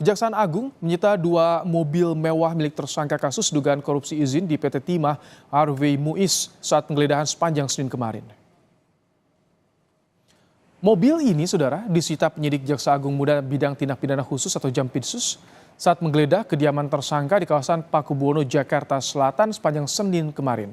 Kejaksaan Agung menyita 2 mobil mewah milik tersangka kasus dugaan korupsi izin di PT Timah Harvey Muiz saat penggeledahan sepanjang Senin kemarin. Mobil ini, saudara, disita penyidik Jaksa Agung Muda Bidang Tindak Pidana Khusus atau Jampitsus saat menggeledah kediaman tersangka di kawasan Pakubuwono, Jakarta Selatan sepanjang Senin kemarin.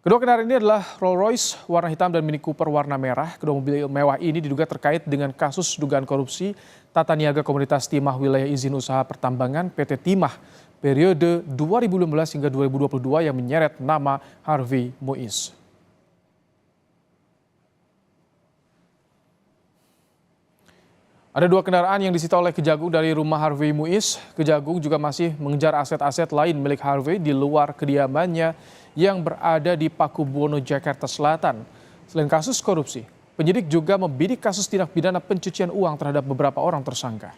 Kedua kendaraan ini adalah Rolls Royce warna hitam dan Mini Cooper warna merah. Kedua mobil mewah ini diduga terkait dengan kasus dugaan korupsi tata niaga Komunitas Timah Wilayah Izin Usaha Pertambangan PT Timah periode 2015 hingga 2022 yang menyeret nama Harvey Muiz. Ada 2 kendaraan yang disita oleh Kejagung dari rumah Harvey Muiz. Kejagung juga masih mengejar aset-aset lain milik Harvey di luar kediamannya yang berada di Pakubuwono, Jakarta Selatan. Selain kasus korupsi, penyidik juga membidik kasus tindak pidana pencucian uang terhadap beberapa orang tersangka.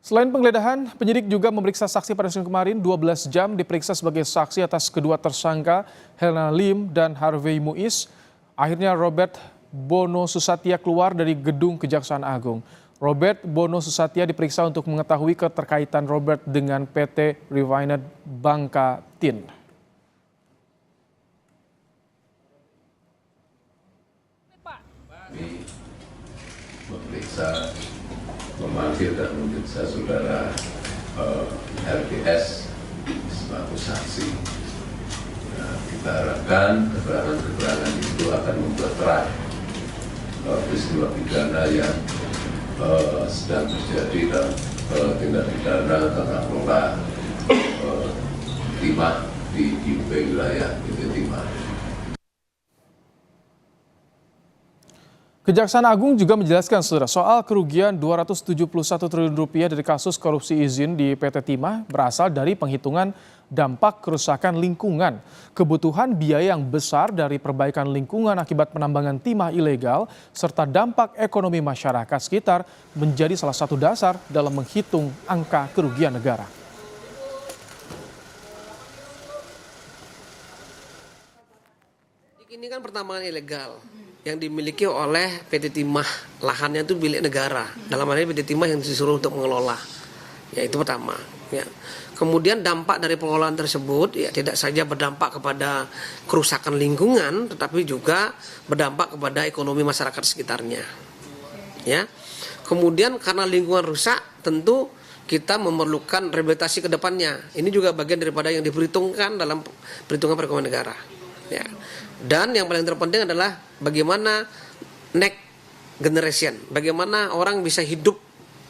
Selain penggeledahan, penyidik juga memeriksa saksi pada Senin kemarin 12 jam diperiksa sebagai saksi atas kedua tersangka Helena Lim dan Harvey Muiz. Akhirnya Robert Bono Susatya keluar dari gedung Kejaksaan Agung. Robert Bono Susatya diperiksa untuk mengetahui keterkaitan Robert dengan PT Refinet Bangka Tin. Memeriksa, memanggil dan memeriksa saudara RPS sebagai saksi. Nah, kita harapkan keterangan-keterangan itu akan membuat terang peristiwa pidana yang sedang terjadi dalam tindak pidana tata kelola timah di wilayah PT Timah. Kejaksaan Agung juga menjelaskan, saudara, soal kerugian Rp271 triliun dari kasus korupsi izin di PT Timah berasal dari penghitungan dampak kerusakan lingkungan. Kebutuhan biaya yang besar dari perbaikan lingkungan akibat penambangan timah ilegal serta dampak ekonomi masyarakat sekitar menjadi salah satu dasar dalam menghitung angka kerugian negara. Ini kan pertambangan ilegal yang dimiliki oleh PT Timah, lahannya itu milik negara. Dalam hal ini PT Timah yang disuruh untuk mengelola. Ya, itu pertama. Ya. Kemudian dampak dari pengelolaan tersebut ya tidak saja berdampak kepada kerusakan lingkungan, tetapi juga berdampak kepada ekonomi masyarakat sekitarnya. Ya. Kemudian karena lingkungan rusak, tentu kita memerlukan rehabilitasi ke depannya. Ini juga bagian daripada yang diperhitungkan dalam perhitungan perekonomian negara. Ya. Dan yang paling terpenting adalah bagaimana next generation, bagaimana orang bisa hidup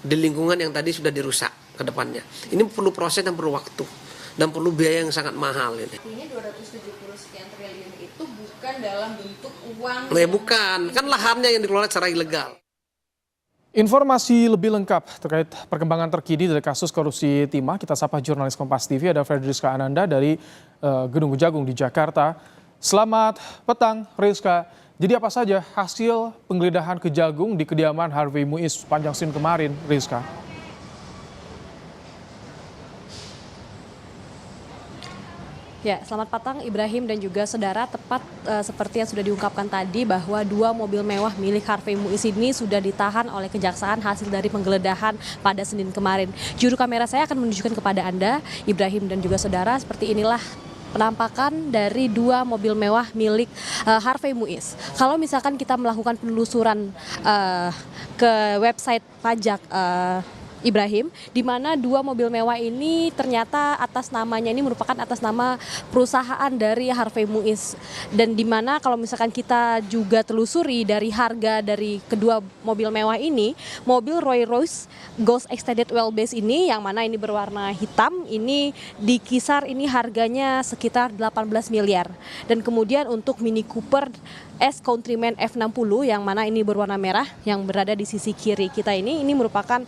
di lingkungan yang tadi sudah dirusak ke depannya. Ini perlu proses dan perlu waktu dan perlu biaya yang sangat mahal ini. Artinya 270 sekian triliun itu bukan dalam bentuk uang. Bukan, kan lahannya yang dikelola secara ilegal. Informasi lebih lengkap terkait perkembangan terkini dari kasus korupsi timah, kita sapa jurnalis Kompas TV ada Fredriska Ananda dari Gedung Kejagung di Jakarta. Selamat petang, Rizka. Jadi apa saja hasil penggeledahan Kejagung di kediaman Harvey Muiz sepanjang Senin kemarin, Rizka? Ya, selamat petang Ibrahim dan juga saudara. Tepat seperti yang sudah diungkapkan tadi bahwa 2 mobil mewah milik Harvey Muiz ini sudah ditahan oleh Kejaksaan hasil dari penggeledahan pada Senin kemarin. Juru kamera saya akan menunjukkan kepada Anda, Ibrahim dan juga saudara, seperti inilah penampakan dari 2 mobil mewah milik Harvey Muiz. Kalau misalkan kita melakukan penelusuran ke website pajak Ibrahim, di mana 2 mobil mewah ini ternyata atas namanya ini merupakan atas nama perusahaan dari Harvey Muiz. Dan di mana kalau misalkan kita juga telusuri dari harga dari kedua mobil mewah ini, mobil Rolls Royce Ghost Extended Wheelbase ini yang mana ini berwarna hitam, ini di kisar ini harganya sekitar 18 miliar. Dan kemudian untuk Mini Cooper S Countryman F60 yang mana ini berwarna merah yang berada di sisi kiri kita ini merupakan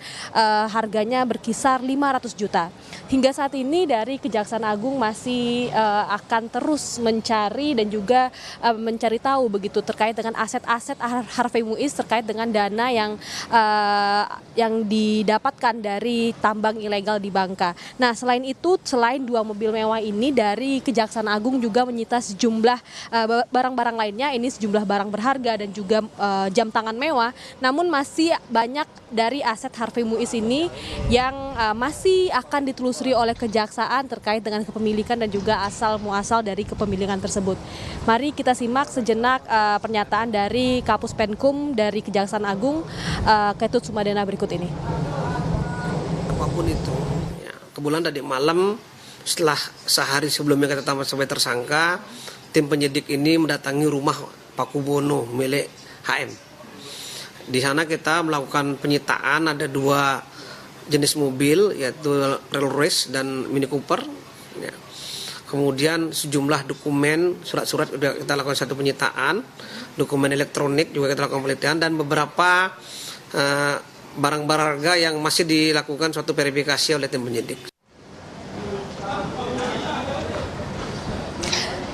harganya berkisar 500 juta. Hingga saat ini dari Kejaksaan Agung masih akan terus mencari dan juga mencari tahu begitu terkait dengan aset-aset Harvey Muiz terkait dengan dana yang didapatkan dari tambang ilegal di Bangka. Nah, selain itu, selain 2 mobil mewah ini, dari Kejaksaan Agung juga menyita sejumlah barang-barang lainnya. Ini sejumlah barang berharga dan juga jam tangan mewah. Namun masih banyak dari aset Harvey Muiz ini yang masih akan ditelusuri oleh Kejaksaan terkait dengan kepemilikan dan juga asal muasal dari kepemilikan tersebut. Mari kita simak sejenak pernyataan dari Kapus Penkum dari Kejaksaan Agung, Ketut Sumadana berikut ini. Apapun itu, ya, kebetulan tadi malam setelah sehari sebelumnya kita tetapkan sebagai tersangka, tim penyidik ini mendatangi rumah Pakubono milik HM. Di sana kita melakukan penyitaan, ada 2 jenis mobil, yaitu Rolls Royce dan Mini Cooper. Ya. Kemudian sejumlah dokumen, surat-surat sudah kita lakukan satu penyitaan, dokumen elektronik juga kita lakukan penelitian, dan beberapa barang berharga yang masih dilakukan suatu verifikasi oleh tim penyidik.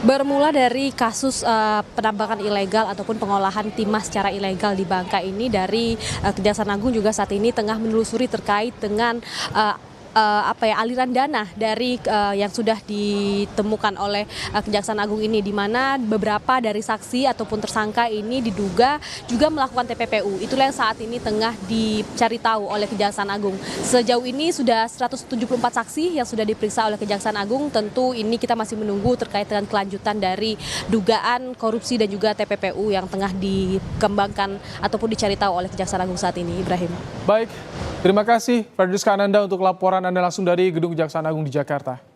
Bermula dari kasus penambangan ilegal ataupun pengolahan timah secara ilegal di Bangka ini, dari Kejaksaan Agung juga saat ini tengah menelusuri terkait dengan aliran dana dari yang sudah ditemukan oleh Kejaksaan Agung ini, di mana beberapa dari saksi ataupun tersangka ini diduga juga melakukan TPPU. Itulah yang saat ini tengah dicari tahu oleh Kejaksaan Agung. Sejauh ini sudah 174 saksi yang sudah diperiksa oleh Kejaksaan Agung. Tentu ini kita masih menunggu terkait dengan kelanjutan dari dugaan korupsi dan juga TPPU yang tengah dikembangkan ataupun dicari tahu oleh Kejaksaan Agung saat ini. Ibrahim. Baik, terima kasih Ferdis Kananda untuk laporan Anda langsung dari Gedung Kejaksaan Agung di Jakarta.